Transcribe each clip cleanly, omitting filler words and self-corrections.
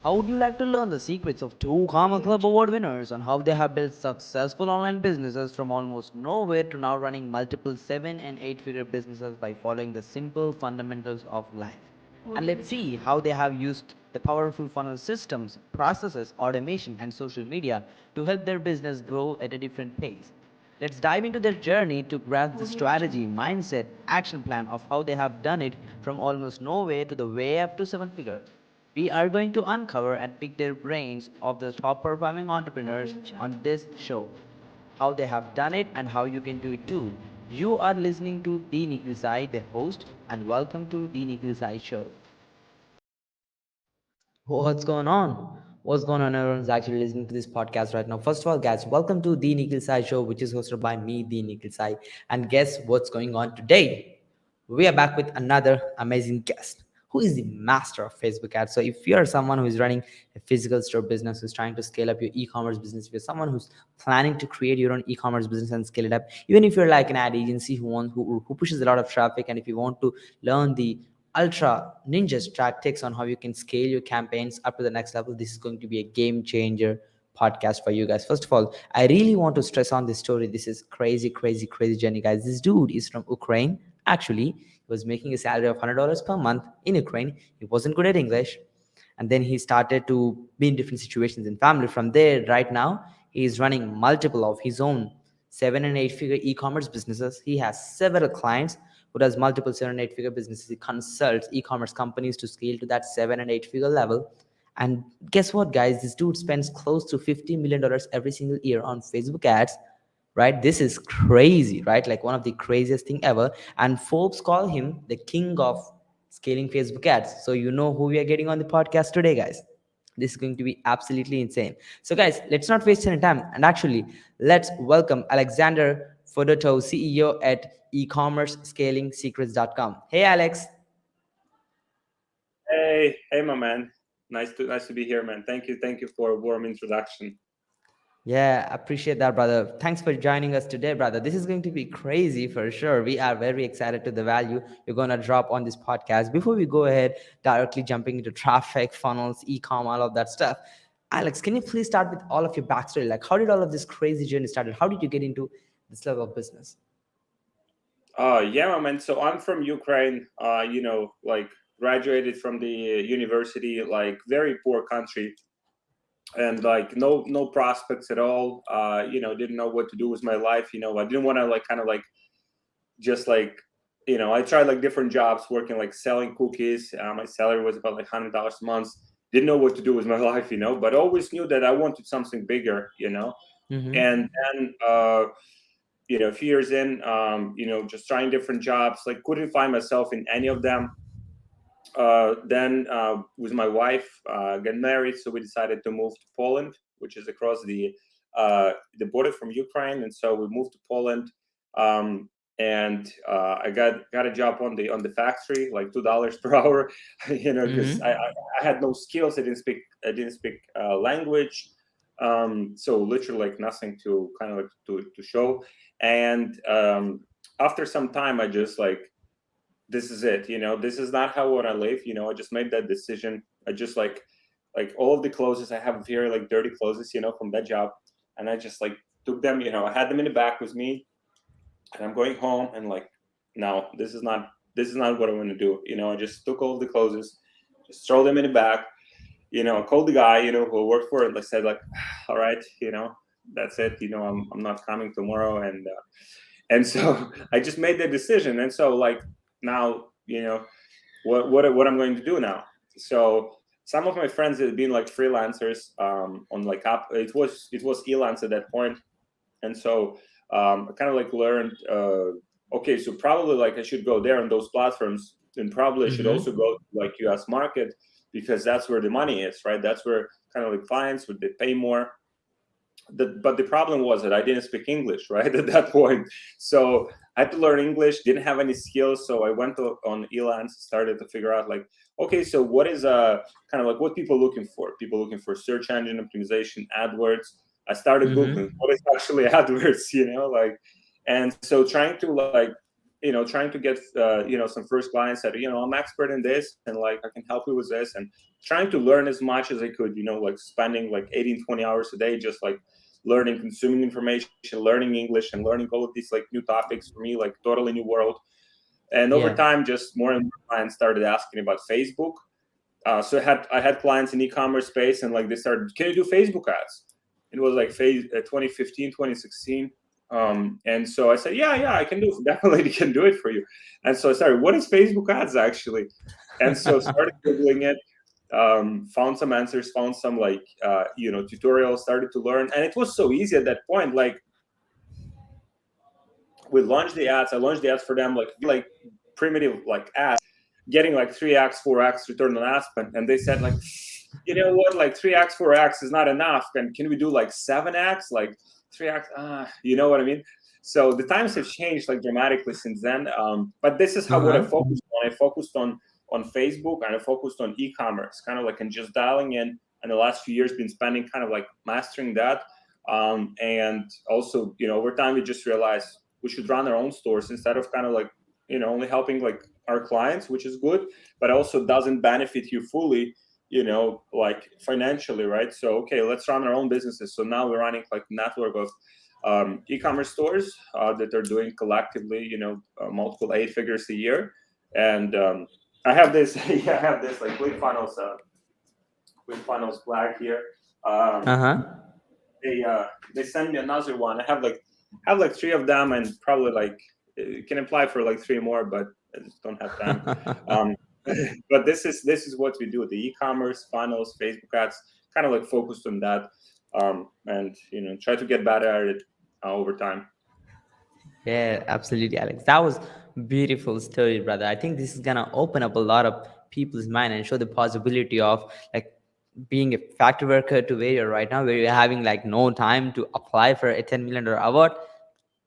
How would you like to learn the secrets of two Karma Club Award winners on how they have built successful online businesses from almost nowhere to now running multiple 7 and 8 figure businesses by following the simple fundamentals of life? And let's see how they have used the powerful funnel systems, processes, automation, and social media to help their business grow at a different pace. Let's dive into their journey to grasp the strategy, mindset, action plan of how they have done it from almost nowhere to the way up to 7 figures. We are going to uncover and pick their brains of the top performing entrepreneurs on this show. How they have done it and how you can do it too. You are listening to The Nikhil Sai, the host, and welcome to The Nikhil Sai Show. What's going on? What's going on? Everyone's actually listening to this podcast right now. First of all, guys, welcome to The Nikhil Sai Show, which is hosted by me, The Nikhil Sai. And guess what's going on today? We are back with another amazing guest who is the master of Facebook ads. So if you're someone who is running a physical store business, who's trying to scale up your e-commerce business, if you're someone who's planning to create your own e-commerce business and scale it up, even if you're like an ad agency who pushes a lot of traffic, and if you want to learn the ultra ninja tactics on how you can scale your campaigns up to the next level, this is going to be a game changer podcast for you guys. First of all, I really want to stress on this story. This is crazy journey, guys. This dude is from Ukraine. Actually, he was making a salary of $100 per month in Ukraine. He wasn't good at English, and then he started to be in different situations in family. From there, right now, he is running multiple of his own 7 and 8 figure e-commerce businesses. He has several clients who does multiple 7 and 8 figure businesses. He consults e-commerce companies to scale to that 7 and 8 figure level. And guess what, guys? This dude spends close to $50 million every single year on Facebook ads, right? This is crazy, right? Like one of the craziest thing ever. And Forbes call him the king of scaling Facebook ads. So you know who we are getting on the podcast today, guys. This is going to be absolutely insane. So, guys, let's not waste any time. And actually, let's welcome Alexandr Fedotov, CEO at e-commerce-scaling-secrets.com. Hey, Alex. Hey, my man. Nice to be here, man. Thank you for a warm introduction. Yeah, appreciate that, brother. Thanks for joining us today, brother. This is going to be crazy for sure. We are very excited to the value you're going to drop on this podcast. Before we go ahead, directly jumping into traffic, funnels, e-com, all of that stuff. Alex, can you please start with all of your backstory? Like, how did all of this crazy journey started? How did you get into this level of business? Yeah, my man. So I'm from Ukraine. Like graduated from the university, like very poor country, and like no prospects at all. Didn't know what to do with my life. I didn't want to like kind of like just like I tried like different jobs, working like selling cookies. My salary was about like $100 a month. Didn't know what to do with my life, but always knew that I wanted something bigger. Mm-hmm. And then a few years in, just trying different jobs, like couldn't find myself in any of them. Then with my wife, got married, so we decided to move to Poland, which is across the border from Ukraine, and so we moved to Poland. And I got a job on the factory, like $2 per hour, because Mm-hmm. I had no skills. I didn't speak language, so literally like nothing to kind of like to show. And after some time, I just like, this is it. This is not how I want to live. I just made that decision. I just like all of the clothes I have here, like dirty clothes, from that job, and I just like took them. I had them in the back with me, and I'm going home, and like, no, this is not what I want to do. I just took all of the clothes, just throw them in the back. I called the guy, who worked for it. I said like, all right, that's it. I'm not coming tomorrow, and so I just made the decision. And so like now, what I'm going to do now. So some of my friends had been like freelancers, on like up. It was Elance at that point, and so I kind of like learned. Okay, so probably like I should go there on those platforms, and probably I should also Mm-hmm. go to like U.S. market, because that's where the money is, right? That's where kind of like clients would they pay more. But the problem was that I didn't speak English, right, at that point. So I had to learn English, didn't have any skills. So I went on Elance, started to figure out like, okay, so what is kind of like what people looking for? People looking for search engine optimization, AdWords. I started Googling Mm-hmm. what is actually AdWords, like, and so trying to like trying to get some first clients that I'm expert in this, and like I can help you with this, and trying to learn as much as I could, like spending like 18, 20 hours a day just like learning, consuming information, learning English, and learning all of these like new topics for me, like totally new world. And over Yeah. time, just more and more clients started asking about Facebook. So I had clients in e-commerce space, and like they started, can you do Facebook ads? It was like 2015, 2016. And so I said, yeah, I can do definitely can do it for you. And so I started, what is Facebook ads actually? And so started Googling it, found some answers, found some like, tutorials, started to learn. And it was so easy at that point. Like we launched the ads. I launched the ads for them, like primitive like ads, getting like 3x, 4x return on ad spend. And they said like, you know what, like 3x, 4x is not enough. And can we do like 7x, like 3x? You know what I mean? So the times have changed like dramatically since then. But this is how what I Uh-huh. focused on. I focused on Facebook, and I focused on e-commerce, kind of like, and just dialing in. And the last few years been spending kind of like mastering that. And also, over time we just realized we should run our own stores instead of kind of like, only helping like our clients, which is good, but also doesn't benefit you fully, like financially, right? So, okay, let's run our own businesses. So now we're running like network of e-commerce stores that are doing collectively, multiple 8 figures a year. And I have this, yeah, I have this like ClickFunnels flag here. Um, Uh-huh. they send me another one. I have like 3 of them, and probably like can apply for like 3 more, but I just don't have time. Um, but this is what we do: the e-commerce funnels, Facebook ads, kind of like focused on that, and try to get better at it over time. Yeah, absolutely, Alex. That was beautiful story, brother. I think this is gonna open up a lot of people's mind and show the possibility of like being a factory worker to where you're right now, where you're having like no time to apply for a $10 million award.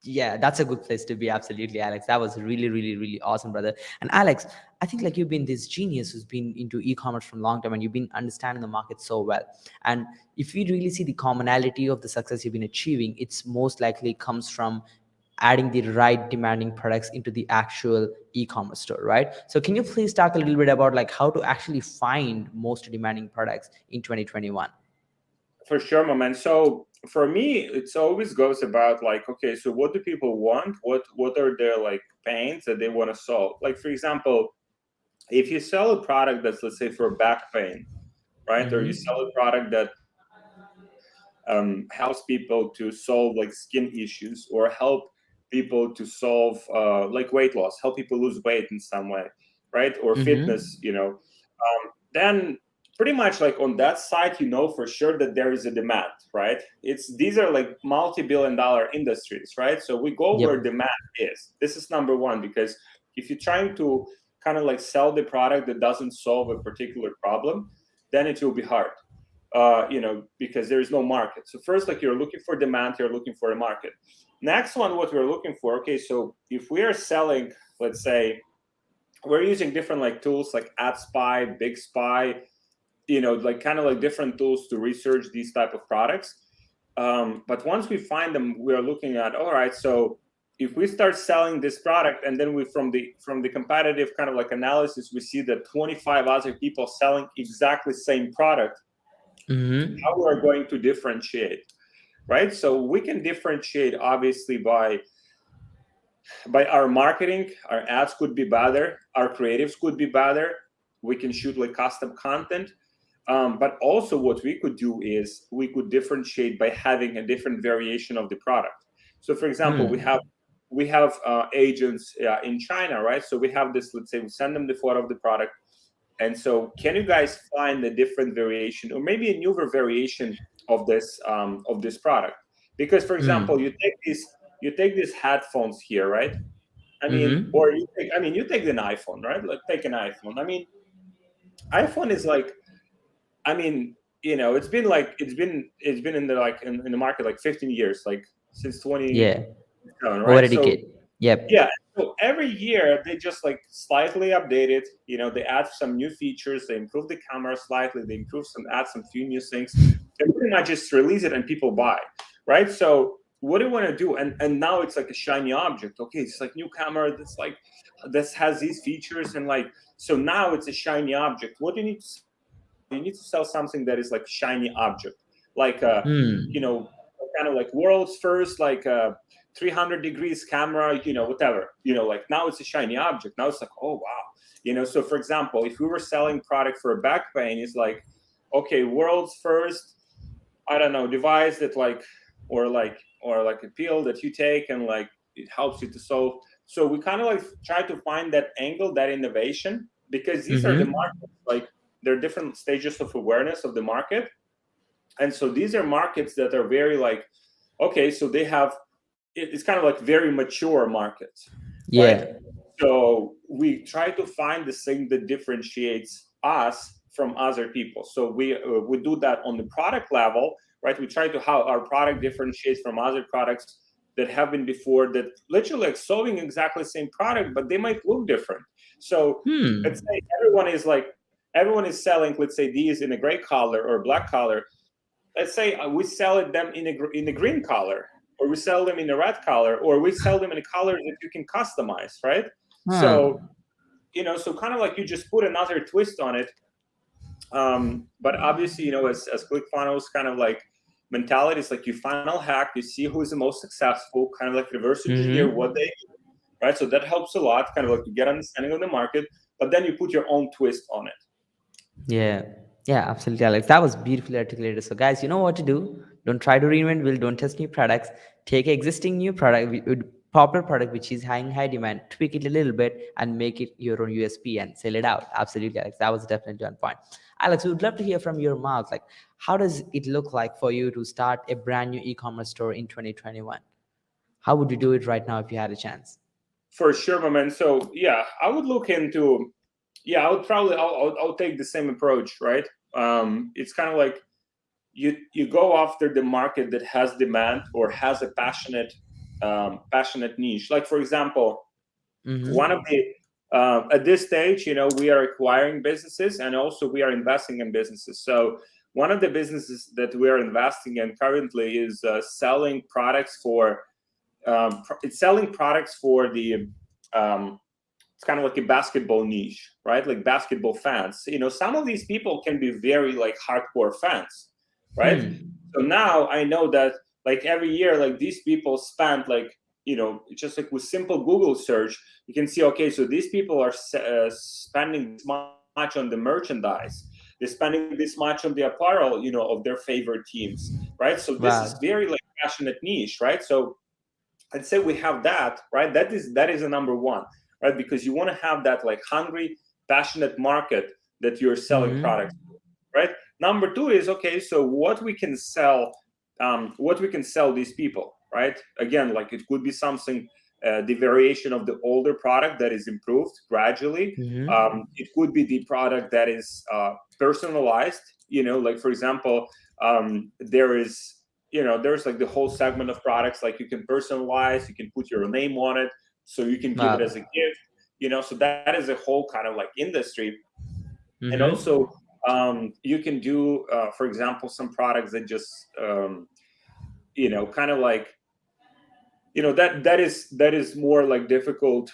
Yeah, that's a good place to be. Absolutely, Alex. That was really, really, really awesome, brother. And Alex, I think like you've been this genius who's been into e-commerce from a long time, and you've been understanding the market so well. And if we really see the commonality of the success you've been achieving, it's most likely comes from adding the right demanding products into the actual e-commerce store, right? So can you please talk a little bit about like how to actually find most demanding products in 2021? For sure, my man. So for me, it's always goes about like, okay, so what do people want? What are their like pains that they want to solve? Like for example, if you sell a product that's, let's say, for back pain, right? Or you sell a product that helps people to solve like skin issues, or help people to solve like weight loss, help people lose weight in some way, right? Or fitness, Mm-hmm. then pretty much like on that side, for sure that there is a demand, right? These are like multi-billion-dollar industries, right? So we go where Yep. demand is. This is number one, because if you're trying to kind of like sell the product that doesn't solve a particular problem, then it will be hard, because there is no market. So first, like, you're looking for demand, you're looking for a market. Next one, what we're looking for, okay, so if we are selling, let's say, we're using different like tools like AdSpy, Big Spy, like kind of like different tools to research these type of products. But once we find them, we are looking at, all right, so if we start selling this product, and then we from the competitive kind of like analysis, we see that 25 other people selling exactly same product, Mm-hmm. how we're going to differentiate, right? So we can differentiate obviously by our marketing. Our ads could be better, our creatives could be better, we can shoot like custom content. But also what we could do is we could differentiate by having a different variation of the product. So for example, we have agents in China, right? So we have this, let's say we send them the photo of the product, and so can you guys find a different variation, or maybe a newer variation of this product? Because for example, you take these headphones here, right? I mean, Mm-hmm. or you take an iPhone, right? Like take an iPhone. I mean, iPhone is like, I mean, it's been in the like in the market like 15 years, like since Yeah. 2007, Over right? a So decade. Yep. yeah, so every year they just like slightly update it. They add some new features, they improve the camera slightly, they add some few new things, and pretty much just release it and people buy, right? So what do you want to do? And now it's like a shiny object. Okay, it's like new camera that's like this has these features, and like, so now it's a shiny object. What do you need to sell? You need to sell something that is like shiny object, like you Hmm. know, kind of like world's first like 300 degrees camera, whatever, like now it's a shiny object. Now it's like, oh wow, so for example, if we were selling product for a back pain, it's like, okay, world's first, I don't know, device that like, or like a pill that you take and like it helps you to solve. So we kind of like try to find that angle, that innovation, because these are the Mm-hmm. markets, like there are different stages of awareness of the market. And so these are markets that are very like, okay, so they have, it's kind of like very mature markets, right? Yeah. So we try to find the thing that differentiates us from other people. So we do that on the product level, right? We try to how our product differentiates from other products that have been before, that literally like solving exactly the same product, but they might look different. So let's Hmm. say everyone is selling, let's say, these in a gray color or black color. Let's say we sell them in a green color, or we sell them in a red color, or we sell them in a color that you can customize, right? Huh. So so kind of like you just put another twist on it. But obviously, as ClickFunnels kind of like mentality, it's like you funnel hack, you see who's the most successful, kind of like reverse engineer Mm-hmm. what they do, right? So that helps a lot, kind of like to get understanding of the market, but then you put your own twist on it. Yeah, yeah, absolutely, Alex. That was beautifully articulated. So, guys, you know what to do. Don't try to reinvent wheel. Don't test new products. Take existing new product, popular product which is high demand, tweak it a little bit, and make it your own USP and sell it out. Absolutely, Alex. That was definitely on point. Alex, we would love to hear from your mouth. Like, how does it look like for you to start a brand new e-commerce store in 2021? How would you do it right now if you had a chance? For sure, my man. So yeah, I would look into. Yeah, I would probably. I'll take the same approach, right? It's kind of like you go after the market that has demand or has a passionate niche. Like for example, one of Mm-hmm. the at this stage, we are acquiring businesses and also we are investing in businesses. So one of the businesses that we are investing in currently is selling products for it's selling products for the it's kind of like a basketball niche, right? Like basketball fans. Some of these people can be very like hardcore fans, right? Hmm. So now I know that like every year, like these people spend like, just like with simple Google search, you can see, okay, so these people are spending this much on the merchandise. They're spending this much on the apparel, of their favorite teams, right? So this is Wow. very like passionate niche, right? So I'd say we have that, right? That is a number one, right? Because you want to have that like hungry, passionate market that you're selling Mm-hmm. products to, right? Number two is, okay, so what we can sell these people, right? Again, like it could be something, the variation of the older product that is improved gradually. Mm-hmm. It could be the product that is personalized. Like for example, there's like the whole segment of products like you can personalize, you can put your name on it, so you can give it as a Wow. gift. So that is a whole kind of like industry. And also Mm-hmm. you can do, for example, some products that just kind of like that is more like difficult,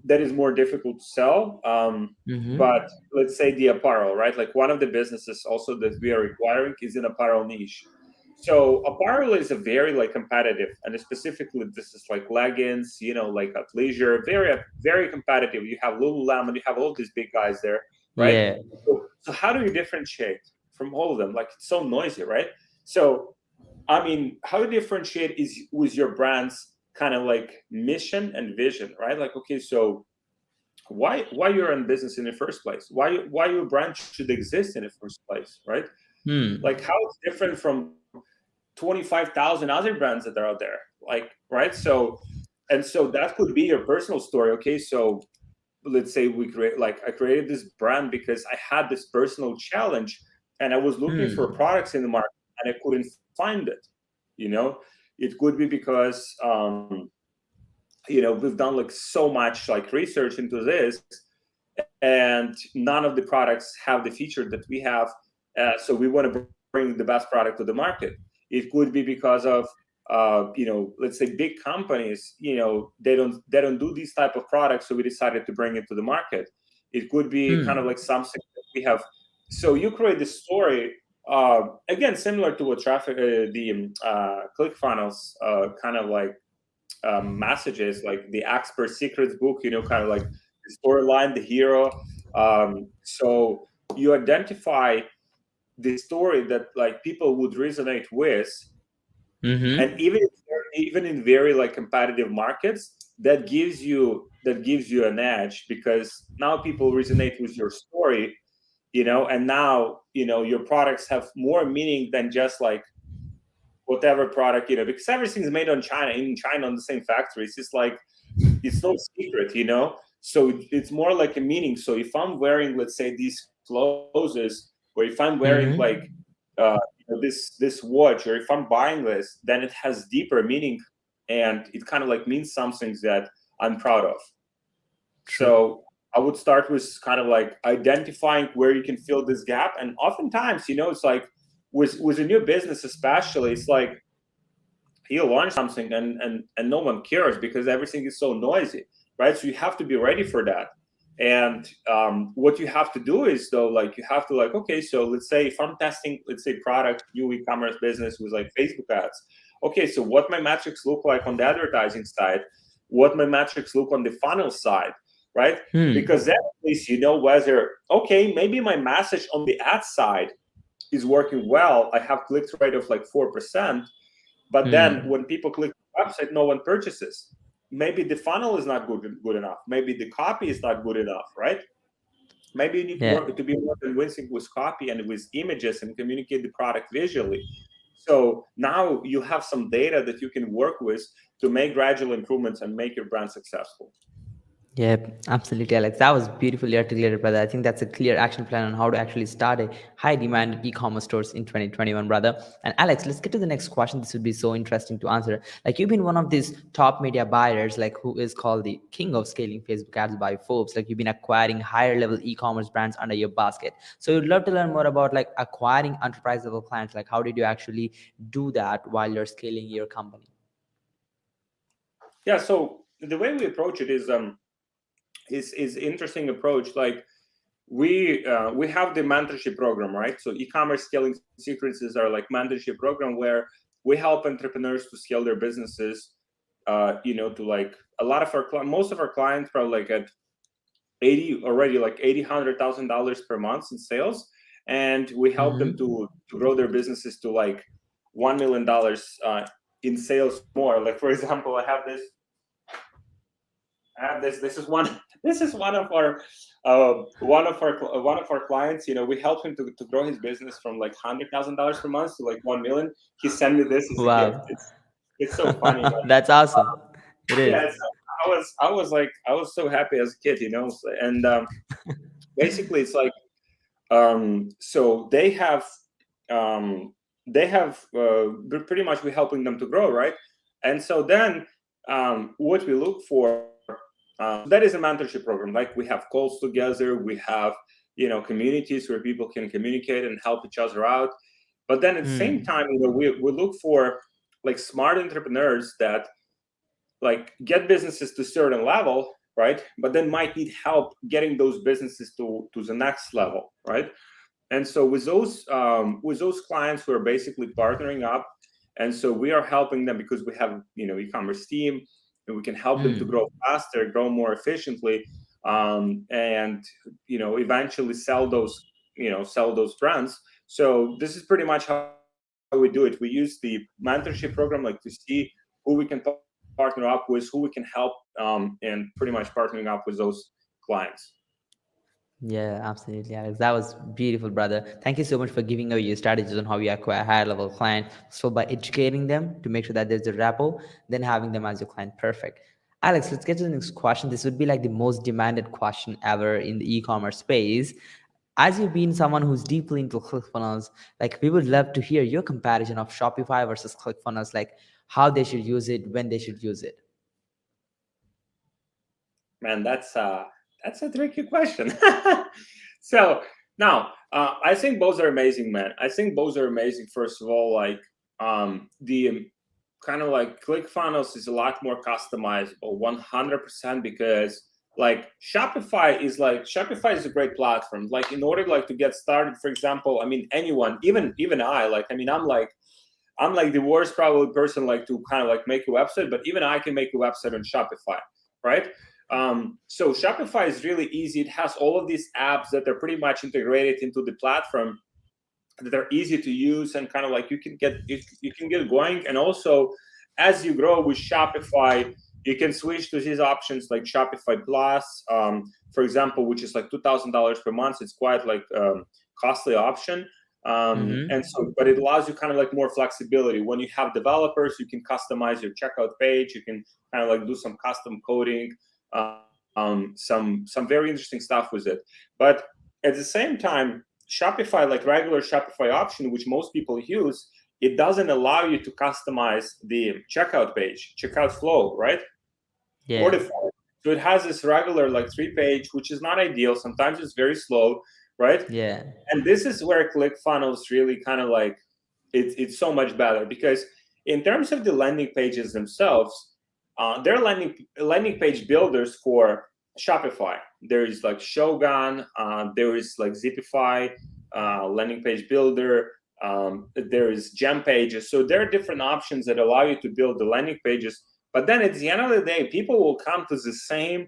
that is more difficult to sell. But Mm-hmm. let's say the apparel, right? Like one of the businesses also that we are acquiring is an apparel niche. So apparel is a very like competitive, and specifically this is like leggings, like athleisure, very very competitive. You have Lululemon, you have all these big guys there, right? Yeah. So how do you differentiate from all of them? Like it's so noisy, right? So I mean, how you differentiate is with your brand's kind of like mission and vision, right? Like, okay, so why you're in business in the first place? Why your brand should exist in the first place, right? Like Hmm. how it's different from 25,000 other brands that are out there, like, right? So that could be your personal story. Okay, so let's say I created this brand because I had this personal challenge and I was looking for Hmm. products in the market and I couldn't find it. you know it could be because we've done like so much like research into this, and none of the products have the feature that we have. So we want to bring the best product to the market. It could be because of let's say big companies, they don't do these type of products, so we decided to bring it to the market. It could be kind of like something that we have. So you create the story, again, similar to what traffic, the ClickFunnels, kind of like messages, like the expert secrets book, kind of like the storyline, the hero. So you identify the story that like people would resonate with, and Mm-hmm. even in very like competitive markets, that gives you an edge, because now people resonate with your story, and now your products have more meaning than just like whatever product, because everything's made in China on the same factories. It's like it's no secret, so it's more like a meaning. So if I'm wearing, let's say, these clothes, or if I'm wearing like Mm-hmm. this watch, or if I'm buying this, then it has deeper meaning, and it kind of like means something that I'm proud of. True. So I would start with kind of like identifying where you can fill this gap. And oftentimes, it's like with a new business, especially, it's like you launch something, and no one cares because everything is so noisy, right? So you have to be ready for that. And what you have to do is, though, like, you have to, like, okay, so let's say if I'm testing, let's say, product, new e-commerce business with like Facebook ads. Okay, so what my metrics look like on the advertising side, what my metrics look on the funnel side, right? Because then at least you know whether, okay, maybe my message on the ad side is working well. I have click-through rate of like 4%. But then when people click the website, no one purchases. Maybe the funnel is not good enough. Maybe the copy is not good enough, right? Maybe you need to Yeah. work to be more convincing with copy and with images and communicate the product visually. So now you have some data that you can work with to make gradual improvements and make your brand successful. Yeah, absolutely, Alex. That was beautifully articulated, brother. I think that's a clear action plan on how to actually start a high demand e-commerce stores in 2021, brother. And Alex, let's get to the next question. This would be so interesting to answer. Like, you've been one of these top media buyers, like, who is called the king of scaling Facebook ads by Forbes. Like, you've been acquiring higher level e-commerce brands under your basket. So we'd love to learn more about like acquiring enterprise level clients. Like, how did you actually do that while you're scaling your company? Yeah. So the way we approach it is interesting approach. Like, we have the mentorship program, right? So e-commerce scaling secrets is our like mentorship program, where we help entrepreneurs to scale their businesses, to like a lot of most of our clients are like at 80 already, like 80 $100,000 per month in sales, and we help them Mm-hmm. to grow their businesses to like $1 million in sales more. Like, for example, this is one this is one of our clients. We helped him to grow his business from like $100,000 per month to like 1 million. He sent me this as a gift. Wow. It's so funny. Like, That's awesome. It is. yeah, I was so happy as a kid, and basically it's like, so pretty much we're helping them to grow, right? And so then, what we look for, that is a mentorship program. Like, we have calls together, we have communities where people can communicate and help each other out. But then at the same Hmm. time, we look for like smart entrepreneurs that like get businesses to a certain level, right? But then might need help getting those businesses to the next level, right? And so with those clients, we're basically partnering up, and so we are helping them because we have e-commerce team, and we can help them to grow Hmm. faster, grow more efficiently, and eventually sell those brands. So this is pretty much how we do it. We use the mentorship program, like, to see who we can partner up with, who we can help, and pretty much partnering up with those clients. Yeah, absolutely, Alex. That was beautiful, brother. Thank you so much for giving away your strategies on how you acquire higher level client. So by educating them to make sure that there's a rapport, then having them as your client. Perfect. Alex, let's get to the next question. This would be like the most demanded question ever in the e-commerce space. As you've been someone who's deeply into ClickFunnels, like, we would love to hear your comparison of Shopify versus ClickFunnels, like how they should use it, when they should use it. Man, that's a tricky question. So now, I think both are amazing, man. I think both are amazing. First of all, like, the kind of like ClickFunnels is a lot more customizable, 100%, because like Shopify is a great platform. Like in order like to get started, for example, I mean anyone, even I, like I mean I'm like the worst probably person like to kind of like make a website, but even I can make a website on Shopify, right? So Shopify is really easy. It has all of these apps that are pretty much integrated into the platform, that are easy to use, and kind of like you can get going. And also, as you grow with Shopify, you can switch to these options like Shopify Plus, for example, which is like $2,000 per month. It's quite like costly option. And so, but it allows you kind of like more flexibility. When you have developers, you can customize your checkout page. You can kind of like do some custom coding, some very interesting stuff with it. But at the same time, Shopify, like regular Shopify option, which most people use, it doesn't allow you to customize the checkout page, checkout flow, right? Or the flow. So it has this regular like 3-page, which is not ideal. Sometimes it's very slow, right? Yeah. And this is where ClickFunnels really kind of like it's so much better, because in terms of the landing pages themselves, they're landing page builders for Shopify. There is like Shogun, there is like Zipify, landing page builder, there is Gem Pages. So there are different options that allow you to build the landing pages. But then at the end of the day, people will come to the same,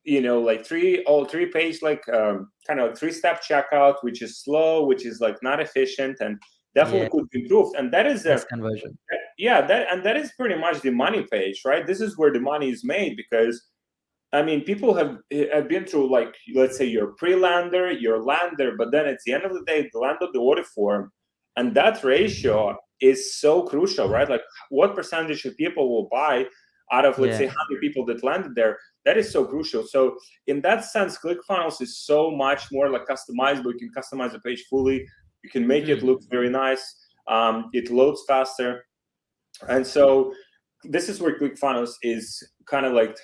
like three-page, like kind of 3-step checkout, which is slow, which is like not efficient, and definitely could be improved. And that is Less conversion. that is pretty much the money page, right? This is where the money is made, because I mean, people have been through, like, let's say your pre-lander, your lander, but then at the end of the day, the land of the order form, and that ratio is so crucial, right? Like, what percentage of people will buy out of, let's say, 100 people that landed there? That is so crucial. So in that sense, ClickFunnels is so much more like customizable. You can customize the page fully. You can make it look very nice. It loads faster. And so this is where ClickFunnels is kind of like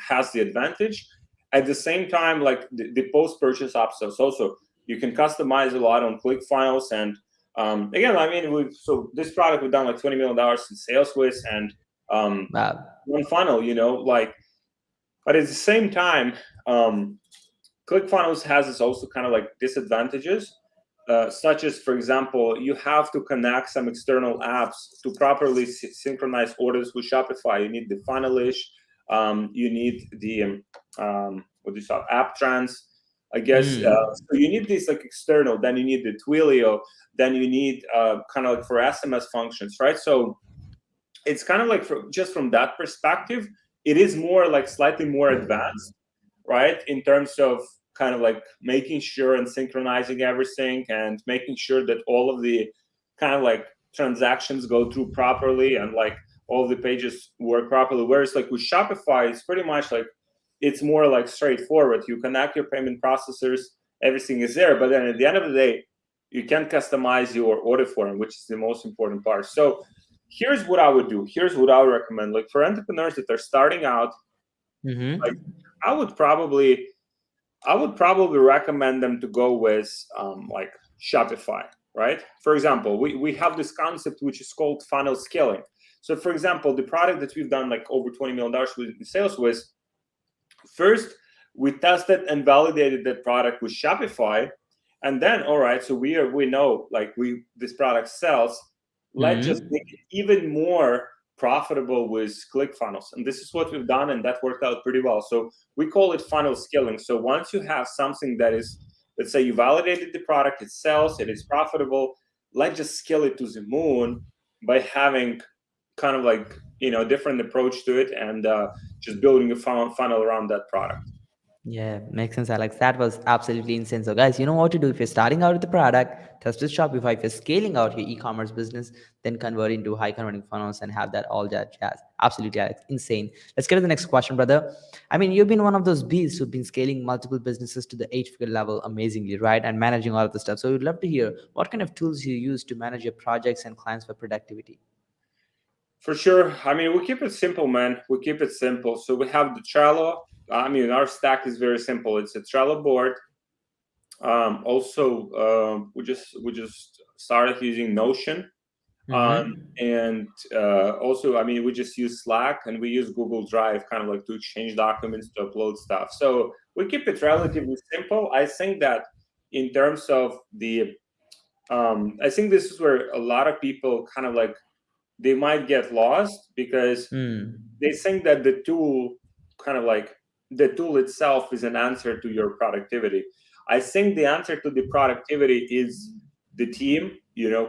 has the advantage. At the same time, like the post-purchase upsells also, you can customize a lot on ClickFunnels. And again, I mean, so this product we've done like $20 million in sales with, and one funnel, like, but at the same time, ClickFunnels has its also kind of like disadvantages. Such as, for example, you have to connect some external apps to properly synchronize orders with Shopify. You need the Funnelish, you need the what do you call app trans, I guess. So you need this like external. Then you need the Twilio. Then you need kind of like for SMS functions, right? So it's kind of like just from that perspective, it is more like slightly more advanced, right? In terms of kind of like making sure and synchronizing everything and making sure that all of the kind of like transactions go through properly and like all the pages work properly. Whereas like with Shopify, it's pretty much like, it's more like straightforward. You connect your payment processors, everything is there. But then at the end of the day, you can customize your order form, which is the most important part. So here's what I would do. Here's what I would recommend. Like for entrepreneurs that are starting out, like I would probably recommend them to go with like Shopify, right? For example, we have this concept which is called funnel scaling. So for example, the product that we've done like over $20 million in sales with, first we tested and validated that product with Shopify, and then all right, so we know like this product sells. Let's just make it even more profitable with ClickFunnels. And this is what we've done, and that worked out pretty well. So we call it funnel scaling. So once you have something that is, let's say you validated the product, it sells, it is profitable, let's just scale it to the moon by having kind of like, different approach to it, and just building a funnel around that product. Yeah, makes sense, Alex. That was absolutely insane. So, guys, you know what to do. If you're starting out with the product, test with Shopify. If you're scaling out your e-commerce business, then convert into high converting funnels and have that all that jazz. Absolutely, Alex. Insane. Let's get to the next question, brother. I mean, you've been one of those bees who've been scaling multiple businesses to the 8-figure level amazingly, right? And managing all of the stuff. So, we'd love to hear what kind of tools you use to manage your projects and clients for productivity. For sure. I mean, we keep it simple, man. We keep it simple. So we have the Trello. I mean, our stack is very simple. It's a Trello board. Also, we just started using Notion. And also, I mean, we just use Slack and we use Google Drive kind of like to exchange documents, to upload stuff. So we keep it relatively simple. I think that in terms of the, I think this is where a lot of people kind of like, they might get lost because Mm. they think that the tool kind of like the tool itself is an answer to your productivity. I think the answer to the productivity is the team,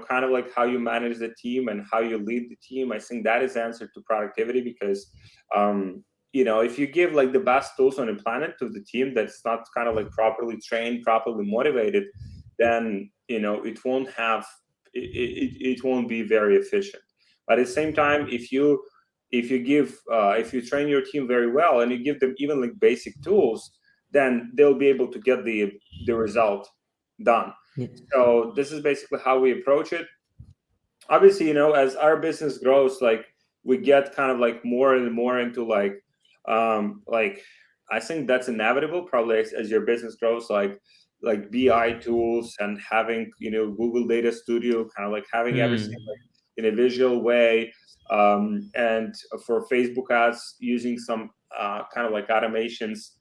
kind of like how you manage the team and how you lead the team. I think that is the answer to productivity because, if you give like the best tools on the planet to the team that's not kind of like properly trained, properly motivated, then, it won't be very efficient. But at the same time, if you train your team very well and you give them even like basic tools, then they'll be able to get the result done. Yeah. So this is basically how we approach it. Obviously, as our business grows, like we get kind of like more and more into like I think that's inevitable probably as your business grows, like BI tools and having Google Data Studio, kind of like having everything Mm. like in a visual way, and for Facebook ads using some kind of like automations,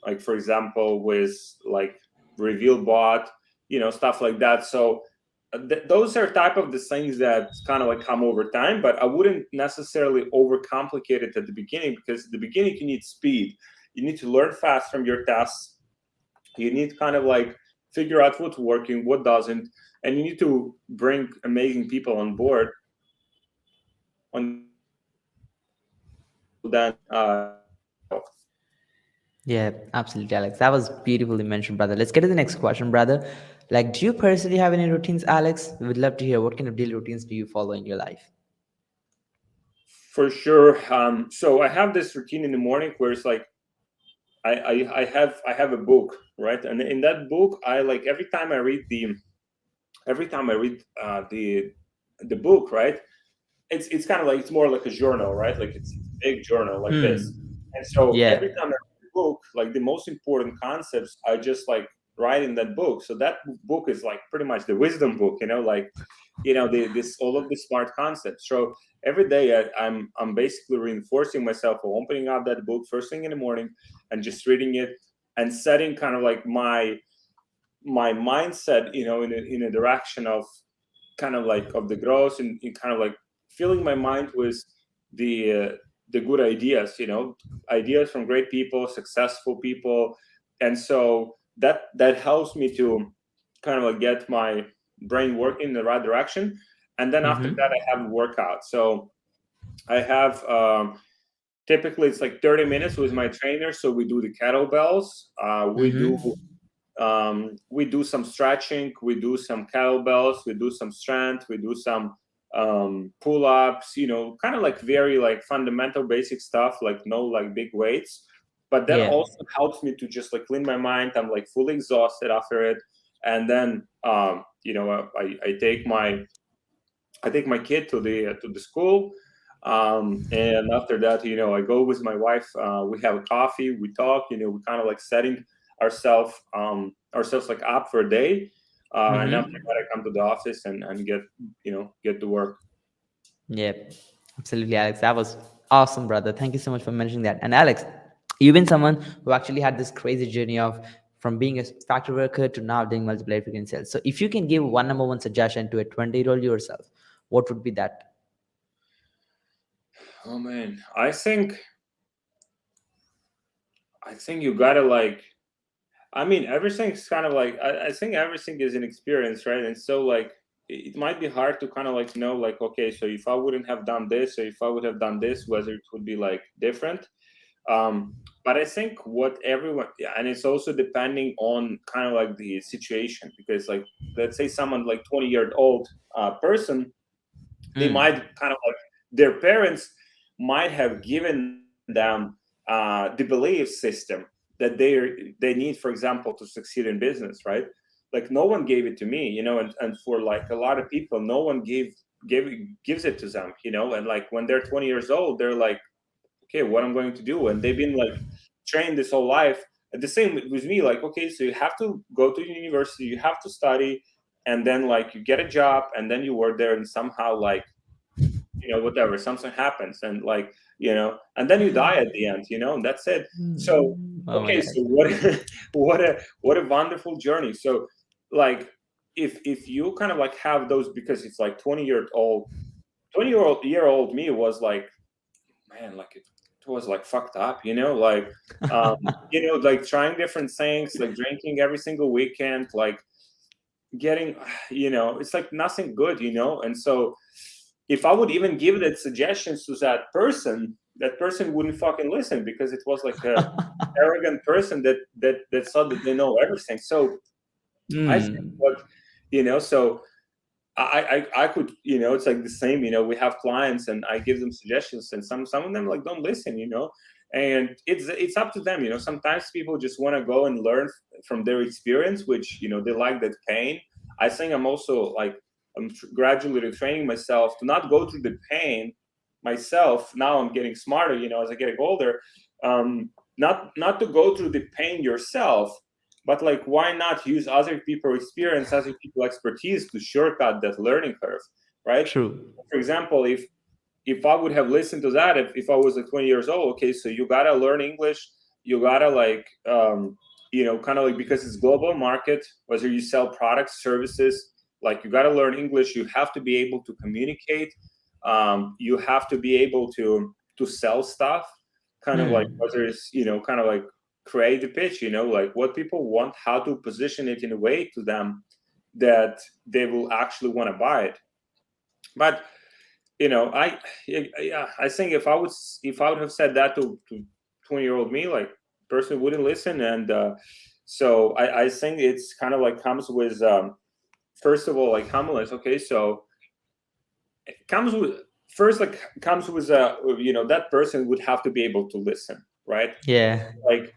like for example with like Reveal Bot, stuff like that. So those are type of the things that kind of like come over time, but I wouldn't necessarily overcomplicate it at the beginning, because at the beginning you need speed. You need to learn fast from your tasks. You need kind of like figure out what's working, what doesn't, and you need to bring amazing people on board. Until then, Yeah, absolutely, Alex. That was beautifully mentioned, brother. Let's get to the next question, brother. Like, do you personally have any routines, Alex? We would love to hear what kind of daily routines do you follow in your life? for sure. So I have this routine in the morning where it's like I have a book, right? And in that book, I like every time I read the book, right? It's kind of like it's more like a journal, right? Like it's a big journal like this. Hmm. And so every Yeah. time I read the book, like the most important concepts, I just like write in that book. So that book is like pretty much the wisdom book, like this all of the smart concepts. So every day I'm basically reinforcing myself or opening up that book first thing in the morning and just reading it and setting kind of like my mindset, in a direction of kind of like of the growth, and kind of like filling my mind with the good ideas, ideas from great people, successful people. And so that helps me to kind of like get my brain working in the right direction. And then after that, Mm-hmm. I have a workout. So I have typically it's like 30 minutes with my trainer. So we do the kettlebells, Mm-hmm. we do some stretching, we do some kettlebells, we do some strength, we do some pull-ups, kind of like very like fundamental basic stuff, like no like big weights. But that Yeah. also helps me to just like clean my mind. I'm like fully exhausted after it. And then I take my kid to the school. And after that, I go with my wife. We have a coffee. We talk. We kind of like setting ourselves like up for a day. And after Mm-hmm. that, I come to the office and get to work. Yep, absolutely, Alex. That was awesome, brother. Thank you so much for mentioning that. And Alex, you've been someone who actually had this crazy journey of from being a factory worker to now doing multiple frequency sales. So, if you can give one number one suggestion to a 20-year-old yourself, what would be that? Oh man, I think you gotta like. I mean, everything's kind of like I think everything is an experience, right? And so like it might be hard to kind of like know like, okay, so if I wouldn't have done this, or if I would have done this, whether it would be like different. But I think what everyone, yeah, and it's also depending on kind of like the situation, because like let's say someone like 20-year old person, they might Mm. kind of like their parents might have given them the belief system that they need, for example, to succeed in business, right? Like no one gave it to me, and for like a lot of people, no one gives it to them, and like when they're 20 years old, they're like, okay, what I'm going to do, and they've been like trained this whole life. And the same with me, like, okay, so you have to go to university, you have to study, and then like you get a job, and then you work there, and somehow like, whatever, something happens, and like, and then you die at the end, and that's it. So Oh my okay, god. so what what a wonderful journey. So like, if you kind of like have those, because it's like 20-year-old me was like, man, like it was like fucked up, like, um like trying different things, like drinking every single weekend, like getting, it's like nothing good, and so if I would even give that suggestions to that person wouldn't fucking listen, because it was like a arrogant person that thought that they know everything. So I think Hmm. what, so I could, it's like the same, we have clients, and I give them suggestions, and some of them like don't listen, and it's up to them, sometimes people just want to go and learn from their experience, which, they like that pain. I think I'm also like, I'm gradually retraining myself to not go through the pain myself. Now I'm getting smarter, as I get older, not to go through the pain yourself, but like, why not use other people's experience, other people's expertise to shortcut that learning curve, right? True. For example, if I would have listened to that, if I was like 20 years old, okay, so you gotta learn English, you gotta like, kind of like, because it's global market, whether you sell products, services, like you gotta learn English, you have to be able to communicate, you have to be able to sell stuff, kind of like, Hmm. whether it's, kind of like create the pitch, like what people want, how to position it in a way to them that they will actually want to buy it. But yeah, I think if I would have said that to 20-year-old me, like, person wouldn't listen. And so I think it's kind of like comes with, first of all, like humbleness. Okay, so it comes with, first, like, comes with, that person would have to be able to listen, right? Yeah. Like,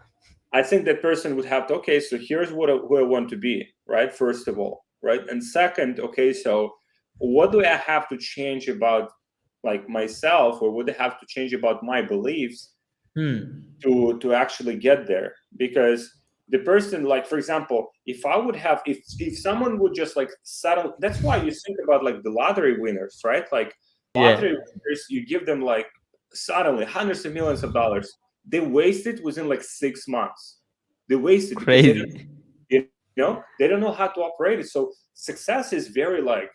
I think that person would have to, okay, so here's who I want to be, right? First of all, right? And second, okay, so what do I have to change about like myself, or what I have to change about my beliefs Hmm. to actually get there? Because the person, like, for example, if I would have, if someone would just like settle, that's why you think about like the lottery winners, right? Like Yeah. lottery winners, you give them like suddenly hundreds of millions of dollars. They waste it within like 6 months. They waste it because Crazy. they don't know how to operate it. So success is very like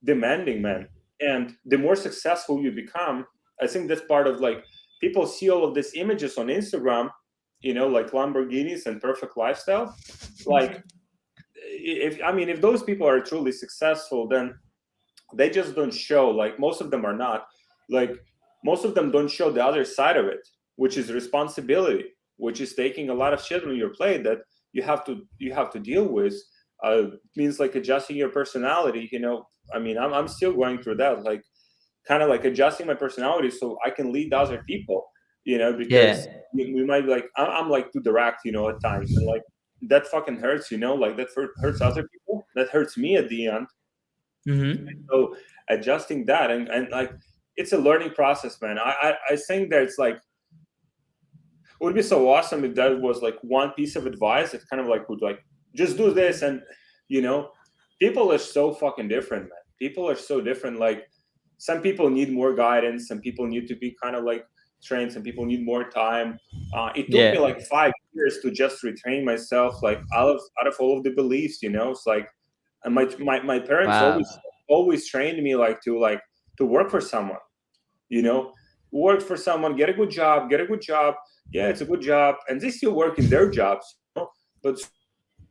demanding, man. And the more successful you become, I think that's part of like, people see all of these images on Instagram, like Lamborghinis and perfect lifestyle. Like, if those people are truly successful, then they just don't show, like, most of them are not, like, most of them don't show the other side of it, which is responsibility, which is taking a lot of shit on your plate that you have to deal with. Means like adjusting your personality. I'm still going through that, like, kind of like adjusting my personality so I can lead other people, because Yeah. we might like, I'm like too direct, at times, and like that fucking hurts, like that hurts other people, that hurts me at the end. Mm-hmm. So adjusting that, and like, it's a learning process, man. I think that it's like, it would be so awesome if that was like one piece of advice that kind of like would like, just do this. And you know people are so fucking different, man. People are so different. Like, some people need more guidance, some people need to be kind of like trained, some people need more time. It took me Yeah. like 5 years to just retrain myself, like out of all of the beliefs. It's like, and my parents Wow. always trained me like to work for someone, you know work for someone, get a good job. Yeah, it's a good job, and they still work in their jobs, but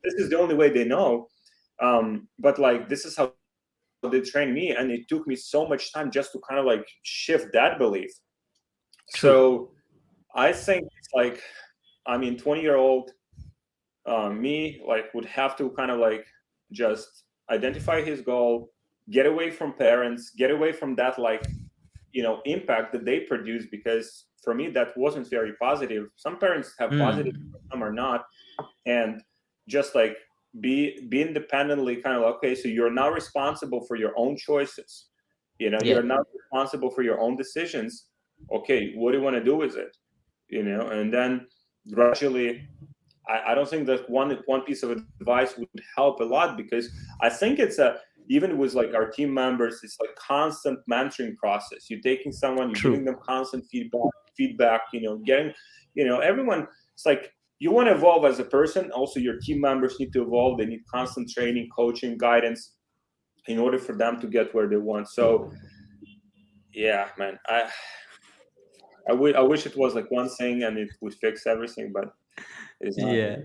this is the only way they know. But like, this is how they train me, and it took me so much time just to kind of like shift that belief. So True. I think it's like, 20-year-old me, like, would have to kind of like just identify his goal, get away from parents, get away from that, like, impact that they produce, because for me that wasn't very positive. Some parents have positive, Hmm. some are not. And just like, be independently, kind of like, okay, so you're now responsible for your own choices. Yeah. You're now responsible for your own decisions. Okay, what do you want to do with it? And then gradually, I don't think that one piece of advice would help a lot, because I think it's a, even with like our team members, it's like constant mentoring process. You're taking someone, you're giving True. them constant feedback, getting, everyone. It's like you want to evolve as a person. Also, your team members need to evolve. They need constant training, coaching, guidance in order for them to get where they want. So yeah, man, I wish it was like one thing and it would fix everything, but it's not. Yeah.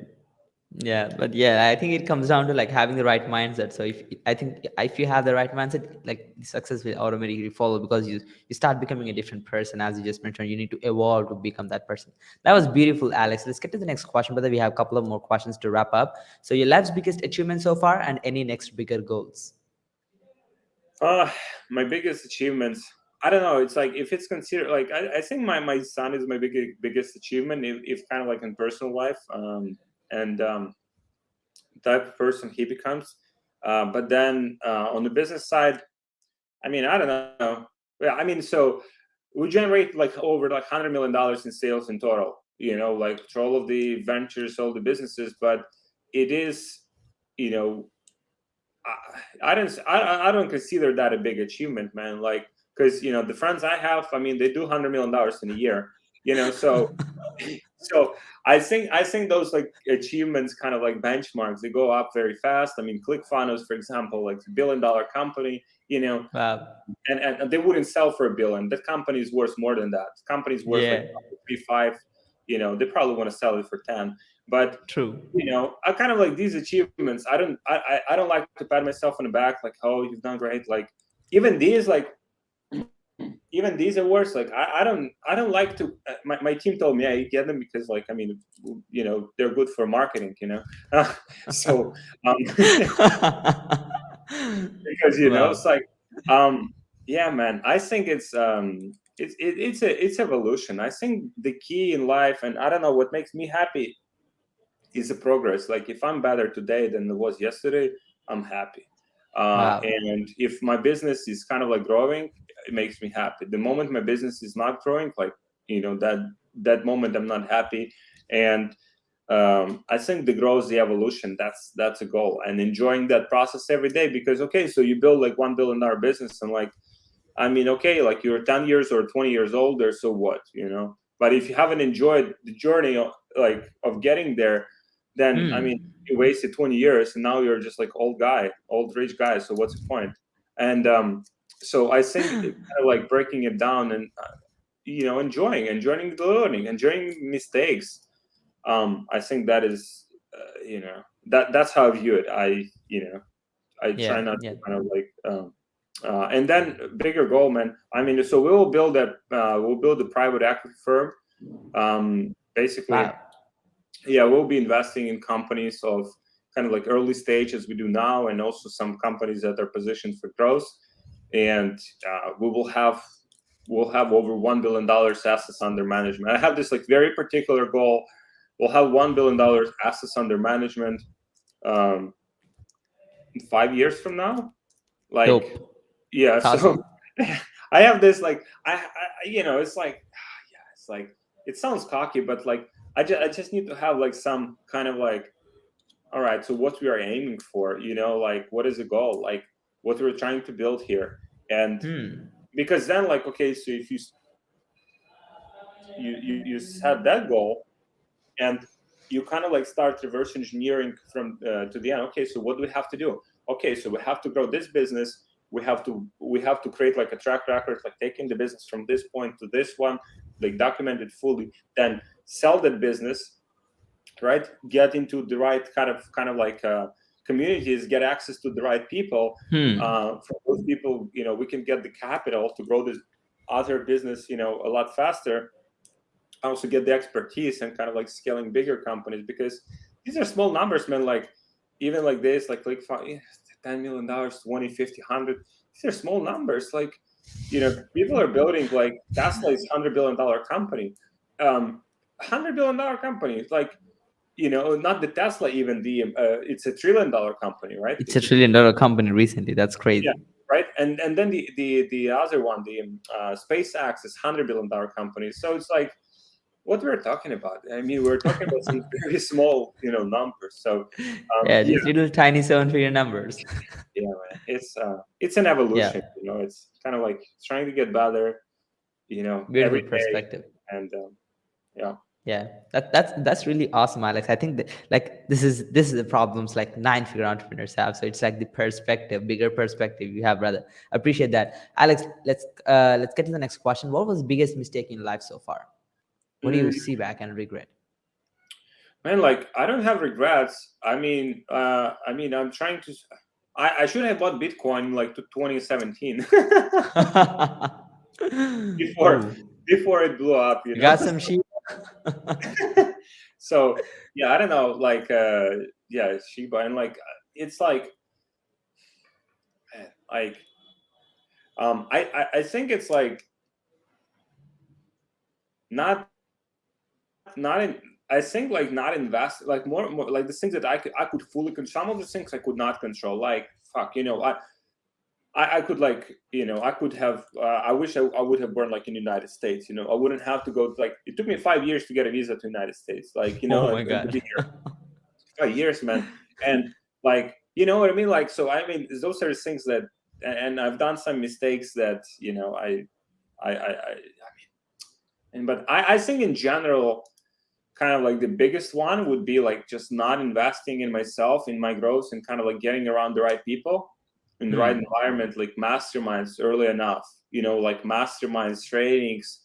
Yeah, but yeah, I think it comes down to like having the right mindset. So if I think if you have the right mindset, like the success will automatically follow, because you start becoming a different person. As you just mentioned, you need to evolve to become that person. That was beautiful, Alex. Let's get to the next question, but then we have a couple of more questions to wrap up. So your life's biggest achievement so far, and any next bigger goals? Uh, my biggest achievements. I don't know. It's like if it's considered like I think my son is my biggest achievement, if kind of like in personal life, and type of person he becomes. But then on the business side, I mean, I don't know. Yeah, I mean, so we generate like over like $100 million in sales in total. Like for all of the ventures, all the businesses, but it is, you know, I don't consider that a big achievement, man. Like, because the friends I have, I mean, they do $100 million in a year. So so I think those like achievements, kind of like benchmarks, they go up very fast. I mean, ClickFunnels, for example, like $1 billion company, Wow. and they wouldn't sell for $1 billion. That company is worth more than that. The company is worth like Yeah. 3, 5. They probably want to sell it for 10. But True. I kind of like these achievements. I don't like to pat myself on the back like, oh, you've done great. Like even these like even these awards, like I don't like to. My team told me I get them because like I mean, they're good for marketing. So because it's Wow. like yeah, man. I think it's evolution. I think the key in life, and I don't know what makes me happy, is a progress. Like if I'm better today than it was yesterday, I'm happy. Wow. And if my business is kind of like growing, it makes me happy. The moment my business is not growing, like that moment I'm not happy. And I think the growth, the evolution, that's a goal, and enjoying that process every day. Because okay, so you build like $1 billion business, and like I mean, okay, like you're 10 years or 20 years older, so what, But if you haven't enjoyed the journey of getting there, then I mean, Hmm. you wasted 20 years, and now you're just like old rich guy. So what's the point? And so I think it kind of like breaking it down and enjoying the learning, enjoying mistakes. I think that is, that's how I view it. I try Yeah. not to Yeah. kind of like and then bigger goal, man. I mean, so we'll build a private equity firm. Basically, Wow. yeah, we'll be investing in companies of kind of like early stage as we do now, and also some companies that are positioned for growth. And we'll have over $1 billion assets under management. I have this like very particular goal. We'll have $1 billion assets under management um, 5 years from now. Like, Dope. yeah. So Awesome. I have this like it's like yeah, it's like it sounds cocky, but like I just need to have like some kind of like, all right, so what we are aiming for, like what is the goal, like what we're trying to build here. And Hmm. because then like, okay, so if you set that goal, and you kind of like start reverse engineering from to the end. Okay, so what do we have to do? Okay, so we have to grow this business. We have to create like a track record, like taking the business from this point to this one, like document it fully, then sell that business, right? Get into the right kind of like communities, get access to the right people. Hmm. From those people, we can get the capital to grow this other business, a lot faster. Also get the expertise and kind of like scaling bigger companies, because these are small numbers, man. Like even like this, like $10 million, 20, 50, 100. These are small numbers. Like, people are building like Tesla is $100 billion company. 100 billion company. Like, not the Tesla, even it's a $1 trillion company, right? It's a It's a $1 trillion company recently. That's yeah, crazy. right. And then the other one, the SpaceX is $100 billion company. So it's like, what we're talking about. I mean, we're talking about some very small, numbers. So, Yeah, yeah, these little tiny seven-figure numbers. yeah, man. It's an Yeah, evolution. It's kind of like trying to get better, every beautiful day, perspective. and yeah. Yeah, that's really awesome, Alex. I think that like this is the problems like nine-figure entrepreneurs have. So it's like the perspective, bigger perspective you have, brother. I appreciate that, Alex. Let's get to the next question. What was the biggest mistake in life so far? What do you Mm, see back and regret? man, like I don't have regrets. I mean, I'm trying to. I should have bought Bitcoin like to 2017 before Oh, before it blew up. you got some sheep. So yeah, I don't know, like yeah, Shiba, and like it's like, man, like I think it's like not not in. I think like not invest like more like the things that I could fully control. Some of the things I could not control. Like fuck, I could like I could have I wish I would have born like in the United States. I wouldn't have to go, like it took me 5 years to get a visa to the United States, like Oh my and to god. be here 5 years, man. And like you know what I mean, like so I mean those are things that, and I've done some mistakes that I mean, and but I think in general, kind of like the biggest one would be like just not investing in myself, in my growth, and kind of like getting around the right people in the right Hmm. environment, like masterminds early enough, like masterminds, trainings,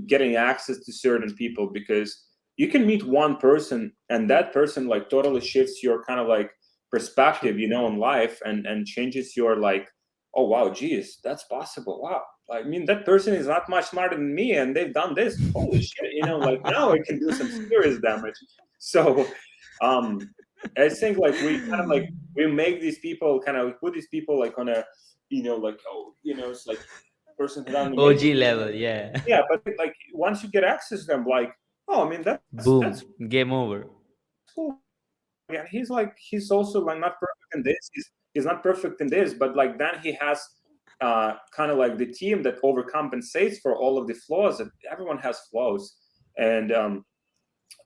getting access to certain people, because you can meet one person and that person like totally shifts your kind of like perspective, on life, and changes your like, oh wow, geez, that's possible. Wow. I mean, that person is not much smarter than me, and they've done this. Holy shit! Like now I can do some serious damage. So, I think like we kind of like we make these people kind of put these people like on a, like, oh, it's like person who done OG amazing. level, yeah. Yeah, but like once you get access to them, like, oh, I mean, that's Boom, game over. cool. Yeah, he's also like not perfect in this. He's not perfect in this, but like then he has kind of like the team that overcompensates for all of the flaws. That everyone has flaws, and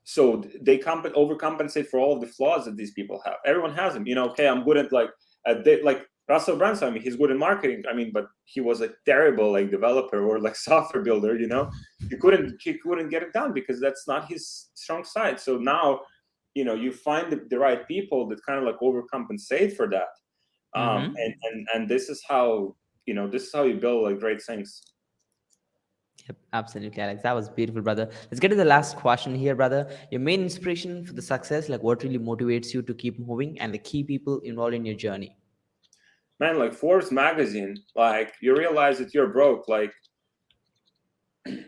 so they overcompensate for all of the flaws that these people have. Everyone has them. Okay, I'm good at like Russell Brunson. I mean, he's good in marketing. I mean, but he was a terrible like developer or like software builder. He couldn't get it done because that's not his strong side. So now, you find the right people that kind of like overcompensate for that. Mm-hmm. And this is how you build like great things. Yep, absolutely, Alex. That was beautiful, brother. Let's get to the last question here, brother. Your main inspiration for the success, like what really motivates you to keep moving, and the key people involved in your journey. Man, like Forbes magazine, like you realize that you're broke. Like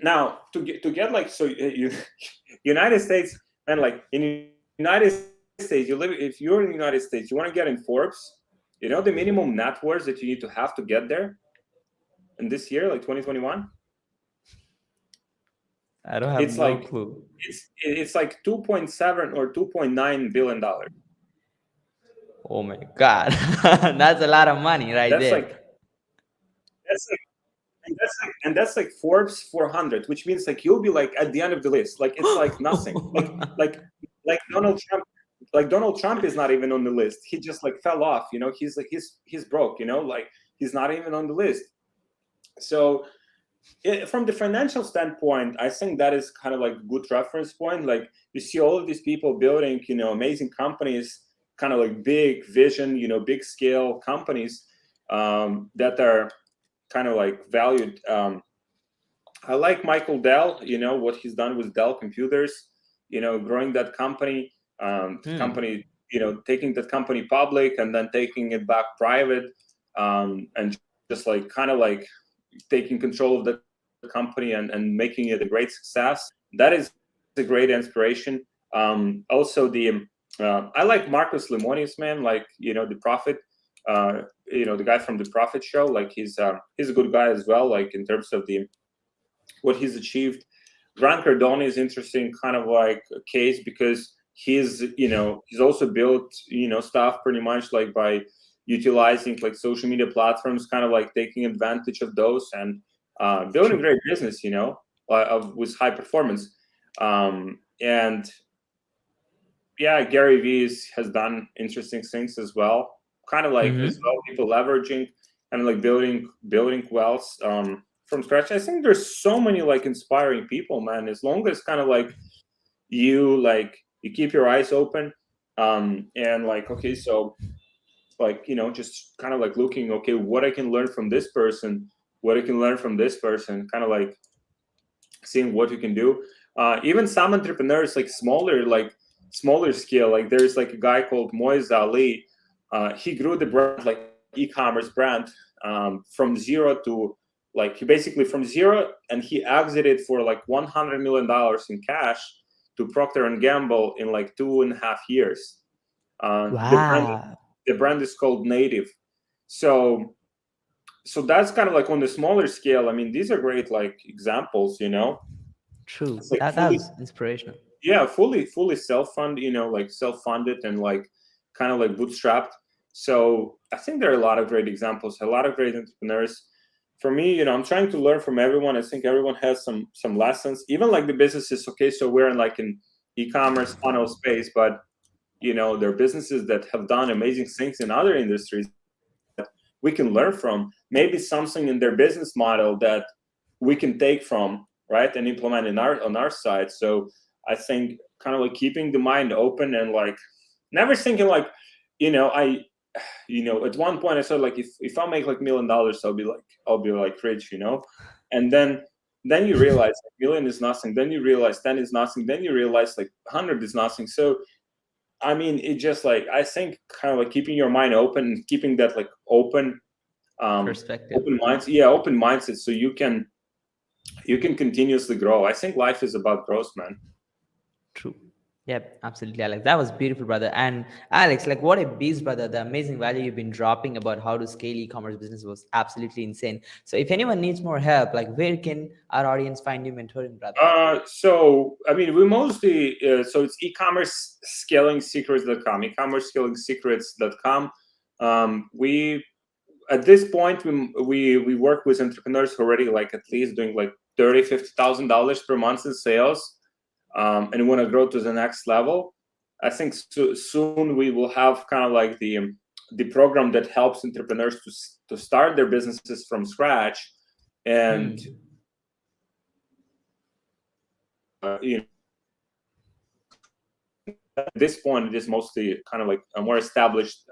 now to get like, so you United States, and like in United States, if you're in the United States, you want to get in Forbes, the minimum net worth that you need to have to get there in this year, like 2021, I don't have it's no like clue. it's like 2.7 or 2.9 billion dollars. Oh my God. That's a lot of money right That's there. like that's like and that's like Forbes 400, which means like you'll be like at the end of the list. Like it's like nothing. Like Donald Trump. Like Donald Trump is not even on the list. He just like fell off. He's like he's broke. Like he's not even on the list. So from the financial standpoint, I think that is kind of like a good reference point. Like you see all of these people building, amazing companies, kind of like big vision, big scale companies that are kind of like valued. I like Michael Dell, what he's done with Dell Computers, growing that company, Hmm. taking that company public and then taking it back private, and just like kind of like taking control of the company and making it a great success. That is a great inspiration. Also, I like Marcus Lemonis, man, like, the Prophet, the guy from the Prophet show, like he's a good guy as well, like in terms of what he's achieved. Grant Cardone is interesting, kind of like a case, because he's also built, stuff pretty much like by utilizing like social media platforms, kind of like taking advantage of those and building a great business, with high performance. And yeah, Gary Vee has done interesting things as well. Kind of like as Mm-hmm. well, people leveraging and like building wealth from scratch. I think there's so many like inspiring people, man. As long as kind of like you keep your eyes open, and like okay, so like just kind of like looking, okay, what I can learn from this person, what I can learn from this person, kind of like seeing what you can do. Even some entrepreneurs smaller scale, like there's like a guy called Moiz Ali. He grew the brand, like e-commerce brand, from zero to like he basically from zero, and he exited for like $100 million in cash to Procter and Gamble in like 2.5 years. The brand Wow. the brand is called Native. So so that's kind of like on the smaller scale. I mean, these are great like examples. True. It's like That fully, was inspirational. yeah, fully self-fund, like self-funded and like kind of like bootstrapped. So I think there are a lot of great examples, a lot of great entrepreneurs. For me, I'm trying to learn from everyone. I think everyone has some lessons, even like the businesses. Okay, so we're in like an e-commerce funnel space, but there are businesses that have done amazing things in other industries that we can learn from. Maybe something in their business model that we can take from, right, and implement in our on our side. So I think kind of like keeping the mind open and like never thinking like, I at one point I said like if I'll make like $1 million, I'll be like rich, and then you realize like, million is nothing. Then you realize 10 is nothing. Then you realize like 100 is nothing. So I mean, it just like I think kind of like keeping your mind open, keeping that like um, Perspective. open minds, yeah, open mindset, so you can continuously grow. I think life is about growth, man. True. Yep, absolutely, Alex. That was beautiful, brother. And Alex, like what a beast, brother. The amazing value you've been dropping about how to scale e-commerce business was absolutely insane. So if anyone needs more help, like where can our audience find you mentoring, brother? So I mean, we mostly so it's e-commerce scaling secrets.com, e-commerce scaling secrets.com. We at this point we work with entrepreneurs who already like at least doing like 30,000-50,000 dollars per month in sales, and want to grow to the next level. I think soon we will have kind of like the program that helps entrepreneurs to start their businesses from scratch. And Hmm. at this point it is mostly kind of like a more established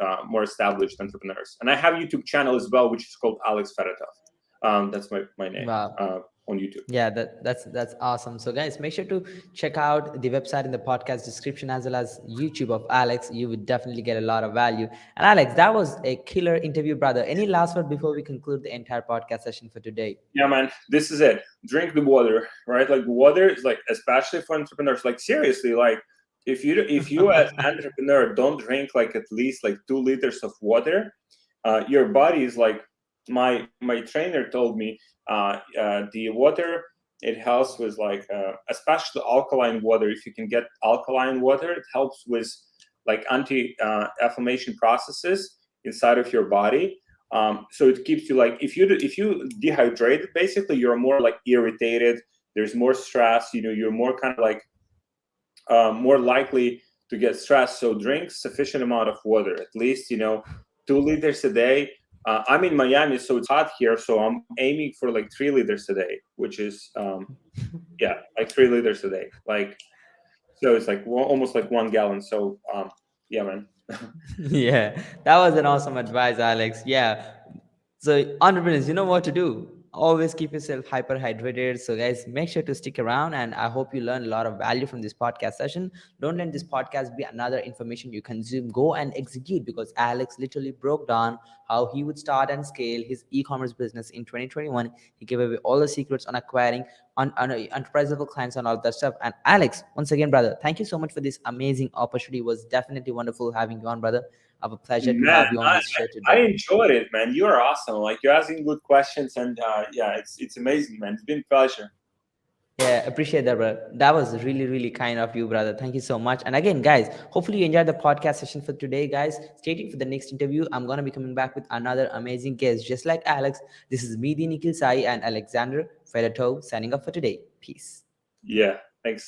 entrepreneurs. And I have YouTube channel as well, which is called Alex Fedotov. That's my name Wow. on YouTube. Yeah, that's awesome. So guys, make sure to check out the website in the podcast description as well as YouTube of Alex. You would definitely get a lot of value. And Alex, that was a killer interview, brother. Any last word before we conclude the entire podcast session for today? Yeah, man, this is it. Drink the water, right? Like water is like, especially for entrepreneurs, like seriously, like if you as an entrepreneur don't drink like at least like 2 liters of water, your body is like, my trainer told me, the water, it helps with like especially alkaline water. If you can get alkaline water, it helps with like anti inflammation processes inside of your body. So it keeps you like, if you dehydrate, basically you're more like irritated. There's more stress. You're more kind of like more likely to get stressed. So drink sufficient amount of water, at least 2 liters a day. I'm in Miami, so it's hot here. So I'm aiming for like 3 liters a day, which is yeah, like 3 liters a day. Like so, it's like almost like 1 gallon. So yeah, man. Yeah, that was an awesome advice, Alex. Yeah. So, entrepreneurs, you know what to do. Always keep yourself hyper hydrated. So, guys, make sure to stick around. And I hope you learn a lot of value from this podcast session. Don't let this podcast be another information you consume. Go and execute, because Alex literally broke down how he would start and scale his e commerce business in 2021. He gave away all the secrets on acquiring enterprise level clients and all that stuff. And Alex, once again, brother, thank you so much for this amazing opportunity. It was definitely wonderful having you on, brother. Our pleasure to Man, have you on this show I today. enjoyed it, man. You're awesome. Like you're asking good questions, and yeah, it's amazing, man. It's been a pleasure. Yeah, appreciate that, brother. That was really, really kind of you, brother. Thank you so much. And again, guys, hopefully you enjoyed the podcast session for today, guys. Stay tuned for the next interview. I'm gonna be coming back with another amazing guest, just like Alex. This is me, the Nikhil Sai, and Alexander Fedotov signing off for today. Peace. Yeah.